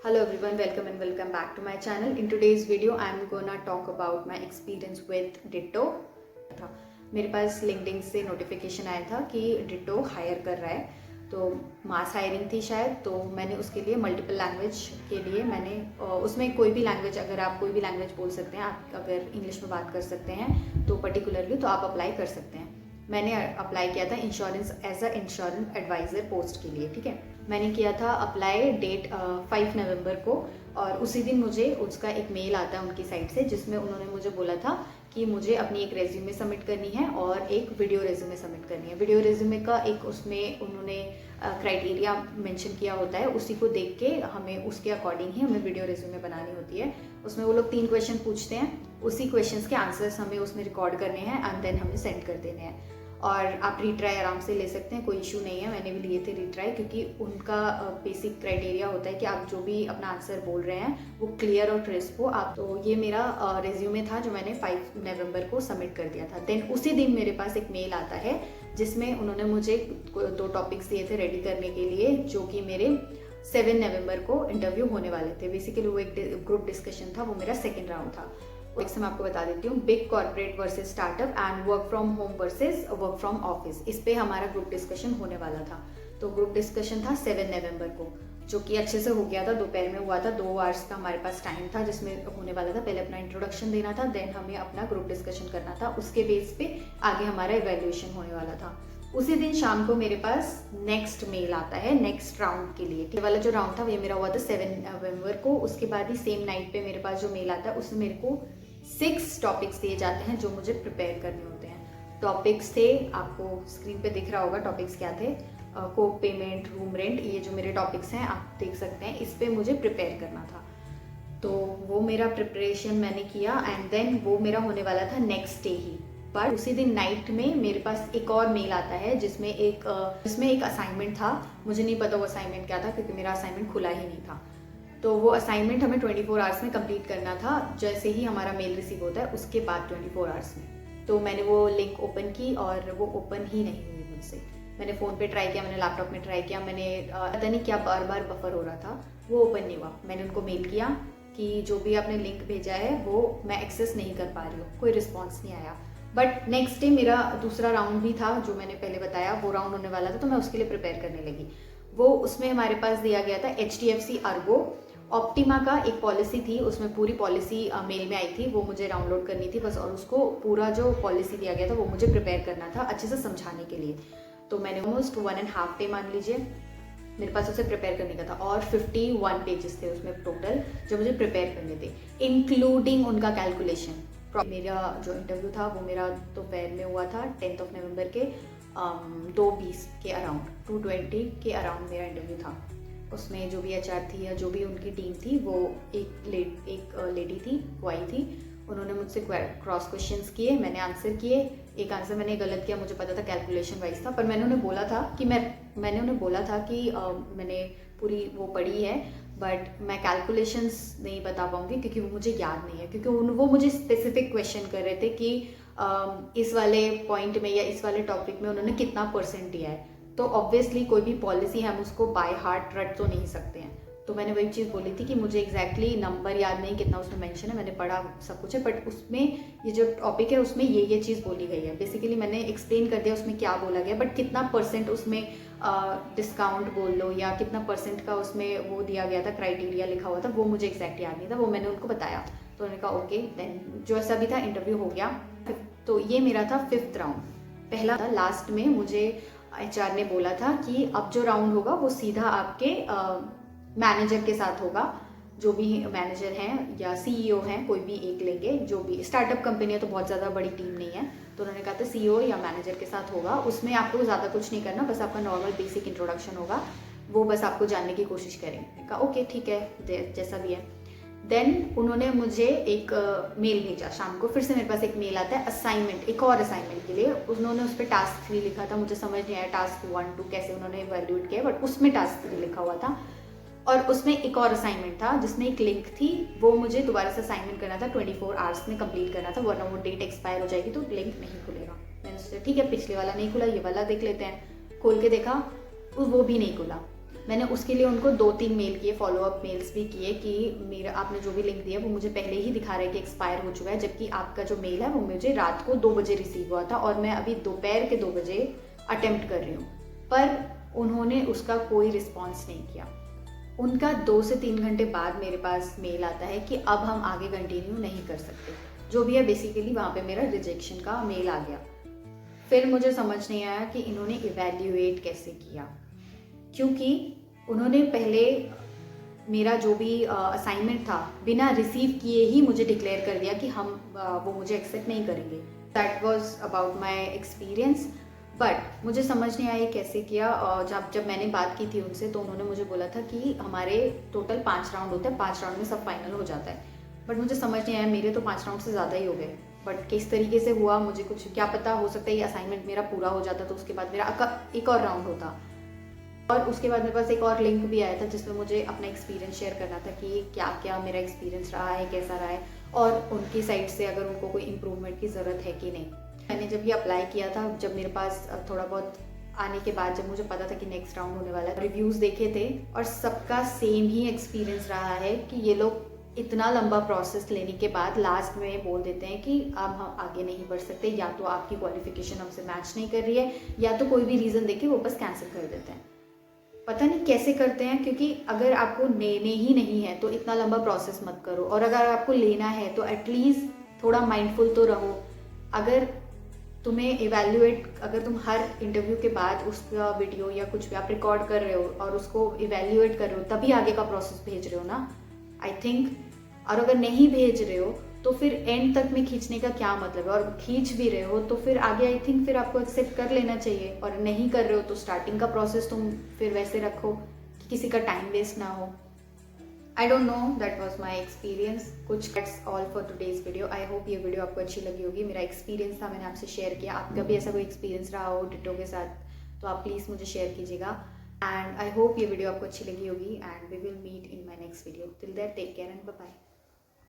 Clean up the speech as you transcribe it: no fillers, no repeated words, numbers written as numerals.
Hello everyone, welcome and welcome back to my channel. In today's video, I am gonna talk about my experience with Ditto. था मेरे पास LinkedIn से notification आया था कि ditto higher कर रहा है, तो मास हायरिंग थी शायद, तो मैंने उसके लिए मल्टीपल लैंग्वेज के लिए मैंने उसमें कोई भी लैंग्वेज, अगर आप कोई भी लैंग्वेज बोल सकते हैं, आप अगर इंग्लिश में बात कर सकते हैं तो पर्टिकुलरली तो आप अप्लाई कर सकते हैं। मैंने अप्लाई किया था insurance as a insurance advisor post के लिए, ठीक है। मैंने किया था अप्लाई डेट 5 नवंबर को, और उसी दिन मुझे उसका एक मेल आता है उनकी साइट से, जिसमें उन्होंने मुझे बोला था कि मुझे अपनी एक रेज्यूमे सबमिट करनी है और एक वीडियो रेज्यूमे सबमिट करनी है। वीडियो रेज्यूमे का एक उसमें उन्होंने क्राइटेरिया मेंशन किया होता है, उसी को देख के हमें उसके अकॉर्डिंग ही हमें वीडियो रेज्यूमे बनानी होती है। उसमें वो लोग 3 क्वेश्चन पूछते हैं, उसी क्वेश्चंस के आंसर्स हमें उसमें रिकॉर्ड करने हैं एंड देन हमें सेंड कर देने हैं। और आप रीट्राई आराम से ले सकते हैं, कोई इशू नहीं है। मैंने भी लिए थे रीट्राई, क्योंकि उनका बेसिक क्राइटेरिया होता है कि आप जो भी अपना आंसर बोल रहे हैं वो क्लियर और क्रिस्प हो आप। तो ये मेरा रेज्यूमे था जो मैंने 5 नवंबर को सबमिट कर दिया था। देन उसी दिन मेरे पास एक मेल आता है जिसमें उन्होंने मुझे 2 टॉपिक्स दिए थे रेडी करने के लिए, जो कि मेरे 7 नवंबर को इंटरव्यू होने वाले थे। बेसिकली वो एक ग्रुप डिस्कशन था, वो मेरा सेकेंड राउंड था। एक से मैं आपको बता देती हूँ, big corporate versus startup and work from home versus work from office, इस पे हमारा ग्रुप डिस्कशन होने वाला था। तो ग्रुप डिस्कशन था 7 नवंबर को, जो कि अच्छे से हो गया था। दोपहर में हुआ था, 2 आवर्स का हमारे पास टाइम था जिसमें होने वाला था। पहले अपना इंट्रोडक्शन देना था, देन हमें अपना ग्रुप डिस्कशन करना था, उसके बेस पे आगे हमारा इवैल्यूएशन होने वाला था। उसी दिन शाम को मेरे पास नेक्स्ट मेल आता है नेक्स्ट राउंड के लिए। ये वाला जो राउंड था ये मेरा हुआ था 7 नवंबर को। उसके बाद ही सेम नाइट पे मेरे पास जो मेल आता है उसमें मेरे को 6 टॉपिक्स दिए जाते हैं जो मुझे प्रिपेयर करने होते हैं। टॉपिक्स थे, आपको स्क्रीन पे दिख रहा होगा टॉपिक्स क्या थे। कोक पेमेंट, रूम रेंट, ये जो मेरे टॉपिक्स हैं आप देख सकते हैं, इस पे मुझे प्रिपेयर करना था। तो वो मेरा प्रिपरेशन मैंने किया एंड देन वो मेरा होने वाला था नेक्स्ट डे ही। पर उसी दिन नाइट में मेरे पास एक और मेल आता है जिसमें एक असाइनमेंट था। मुझे नहीं पता वो असाइनमेंट क्या था, क्योंकि मेरा असाइनमेंट खुला ही नहीं था। तो वो असाइनमेंट हमें 24 आवर्स में कंप्लीट करना था, जैसे ही हमारा मेल रिसीव होता है उसके बाद 24 आवर्स में। तो मैंने वो लिंक ओपन की और वो ओपन ही नहीं हुई मुझसे। मैंने फ़ोन पे ट्राई किया, मैंने लैपटॉप में ट्राई किया, मैंने पता नहीं क्या बार बार बफर हो रहा था, वो ओपन नहीं हुआ। मैंने उनको मेल किया कि जो भी आपने लिंक भेजा है वो मैं एक्सेस नहीं कर पा रही हूँ, कोई रिस्पॉन्स नहीं आया। बट नेक्स्ट डे मेरा दूसरा राउंड भी था जो मैंने पहले बताया, वो राउंड होने वाला था, तो मैं उसके लिए प्रिपेयर करने लगी। वो उसमें हमारे पास दिया गया था HDFC अर्गो ऑप्टिमा का एक पॉलिसी थी, उसमें पूरी पॉलिसी मेल में आई थी, वो मुझे डाउनलोड करनी थी बस, और उसको पूरा जो पॉलिसी दिया गया था वो मुझे प्रिपेयर करना था अच्छे से समझाने के लिए। तो मैंने ऑलमोस्ट 1.5 डे मान लीजिए मेरे पास उसे प्रिपेयर करने का था, और 51 पेजेस थे उसमें टोटल जो मुझे प्रिपेयर करने थे, इंक्लूडिंग उनका कैलकुलेशन। मेरा जो इंटरव्यू था वो मेरा दोपहर में हुआ था 10 नवंबर के 2:20 के अराउंड, 2:20 के अराउंड मेरा इंटरव्यू था। उसमें जो भी HR थी या जो भी उनकी टीम थी, वो एक लेडी थी, वो आई थी। उन्होंने मुझसे क्रॉस क्वेश्चंस किए, मैंने आंसर किए। एक आंसर मैंने गलत किया, मुझे पता था कैलकुलेशन वाइज था, पर मैंने उन्हें बोला था कि मैंने पूरी वो पढ़ी है, बट मैं कैलकुलेशंस नहीं बता पाऊंगी क्योंकि वो मुझे याद नहीं है। क्योंकि वो मुझे स्पेसिफिक क्वेश्चन कर रहे थे कि इस वाले पॉइंट में या इस वाले टॉपिक में उन्होंने कितना परसेंट दिया है। तो ऑब्वियसली कोई भी पॉलिसी हम उसको बाय हार्ट रट तो नहीं सकते हैं। तो मैंने वही चीज़ बोली थी कि मुझे एग्जैक्टली नंबर याद नहीं कितना उसमें मेंशन है, मैंने पढ़ा सब कुछ है, बट उसमें ये जो टॉपिक है उसमें ये चीज़ बोली गई है। बेसिकली मैंने एक्सप्लेन कर दिया उसमें क्या बोला गया, बट कितना परसेंट उसमें डिस्काउंट बोल लो या कितना परसेंट का उसमें वो दिया गया था, क्राइटेरिया लिखा हुआ था, वो मुझे एग्जैक्ट याद नहीं था। वो मैंने उनको बताया, तो उन्होंने कहा ओके। देन जो ऐसा भी था इंटरव्यू हो गया। तो ये मेरा था 5th राउंड। पहला था, लास्ट में मुझे HR ने बोला था कि अब जो राउंड होगा वो सीधा आपके मैनेजर के साथ होगा। जो भी मैनेजर हैं या CEO हैं, कोई भी एक लेंगे। जो भी स्टार्टअप कंपनी है तो बहुत ज़्यादा बड़ी टीम नहीं है, तो उन्होंने कहा था CEO या मैनेजर के साथ होगा। उसमें आपको ज़्यादा कुछ नहीं करना, बस आपका नॉर्मल बेसिक इंट्रोडक्शन होगा, वो बस आपको जानने की कोशिश करेंगे। कहा ओके ठीक है, जैसा भी है। देन उन्होंने मुझे एक मेल भेजा शाम को, फिर से मेरे पास एक मेल आता है असाइनमेंट, एक और असाइनमेंट के लिए। उन्होंने उस पर टास्क 3 लिखा था, मुझे समझ नहीं आया टास्क 1 2 कैसे उन्होंने इवैल्यूएट किया, बट उसमें टास्क 3 लिखा हुआ था। और उसमें एक और असाइनमेंट था जिसमें एक लिंक थी, वो मुझे दोबारा से असाइनमेंट करना था, 24 आवर्स में कंप्लीट करना था, वरना वो डेट एक्सपायर हो जाएगी तो लिंक नहीं खुलेगा। मैंने सोचा ठीक है, पिछले वाला नहीं खुला, ये वाला देख लेते हैं। खोल के देखा, वो भी नहीं खुला। मैंने उसके लिए उनको 2-3 मेल किए, फॉलोअप मेल्स भी किए कि मेरा आपने जो भी लिंक दिया वो मुझे पहले ही दिखा रहा है कि एक्सपायर हो चुका है, जबकि आपका जो मेल है वो मुझे रात को 2 बजे रिसीव हुआ था और मैं अभी दोपहर के 2 बजे अटेम्प्ट कर रही हूँ। पर उन्होंने उसका कोई रिस्पॉन्स नहीं किया। उनका 2 से 3 घंटे बाद मेरे पास मेल आता है कि अब हम आगे कंटिन्यू नहीं कर सकते। जो भी है बेसिकली वहाँ पे मेरा रिजेक्शन का मेल आ गया। फिर मुझे समझ नहीं आया कि इन्होंने इवैल्यूएट कैसे किया, क्योंकि उन्होंने पहले मेरा जो भी असाइनमेंट था बिना रिसीव किए ही मुझे डिक्लेयर कर दिया कि हम वो मुझे एक्सेप्ट नहीं करेंगे। That was about my experience. But मुझे समझ नहीं आया कैसे किया। जब मैंने बात की थी उनसे तो उन्होंने मुझे बोला था कि हमारे टोटल 5 राउंड होते हैं, 5 राउंड में सब फाइनल हो जाता है। बट मुझे समझ नहीं आया, मेरे तो 5 राउंड से ज़्यादा ही हो गए। बट किस तरीके से हुआ मुझे कुछ क्या पता, हो सकता है ये असाइनमेंट मेरा पूरा हो जाता तो उसके बाद मेरा एक और राउंड होता। और उसके बाद मेरे पास एक और लिंक भी आया था जिसमें मुझे अपना एक्सपीरियंस शेयर करना था कि क्या क्या मेरा एक्सपीरियंस रहा है, कैसा रहा है, और उनकी साइड से अगर उनको कोई इम्प्रूवमेंट की ज़रूरत है कि नहीं। मैंने जब ये अप्लाई किया था, जब मेरे पास थोड़ा बहुत आने के बाद, जब मुझे पता था कि नेक्स्ट राउंड होने वाला है, रिव्यूज़ देखे थे और सबका सेम ही एक्सपीरियंस रहा है कि ये लोग इतना लंबा प्रोसेस लेने के बाद लास्ट में बोल देते हैं कि अब हम आगे नहीं बढ़ सकते, या तो आपकी क्वालिफिकेशन हमसे मैच नहीं कर रही है, या तो कोई भी रीज़न देके वो बस कैंसिल कर देते हैं। पता नहीं कैसे करते हैं, क्योंकि अगर आपको लेने ही नहीं है तो इतना लंबा प्रोसेस मत करो, और अगर आपको लेना है तो एटलीस्ट थोड़ा माइंडफुल तो रहो। अगर तुम्हें इवैल्यूएट, अगर तुम हर इंटरव्यू के बाद उसका वीडियो या कुछ भी आप रिकॉर्ड कर रहे हो और उसको इवैल्यूएट कर रहे हो, तभी आगे का प्रोसेस भेज रहे हो ना, आई थिंक। और अगर नहीं भेज रहे हो तो फिर एंड तक में खींचने का क्या मतलब है, और खींच भी रहे हो तो फिर आगे आई थिंक फिर आपको एक्सेप्ट कर लेना चाहिए। और नहीं कर रहे हो तो स्टार्टिंग का प्रोसेस तुम फिर वैसे रखो कि किसी का टाइम वेस्ट ना हो। I don't know, that was my experience. कुछ that's all for today's video. I hope ये वीडियो आपको अच्छी लगी होगी। मेरा एक्सपीरियंस था, मैंने आपसे शेयर किया। आपका भी ऐसा कोई एक्सपीरियंस रहा हो डिटो के साथ तो आप प्लीज़ मुझे शेयर कीजिएगा। एंड आई होप ये वीडियो आपको अच्छी लगी होगी, and we will meet in my next video. Till that take care and bye bye.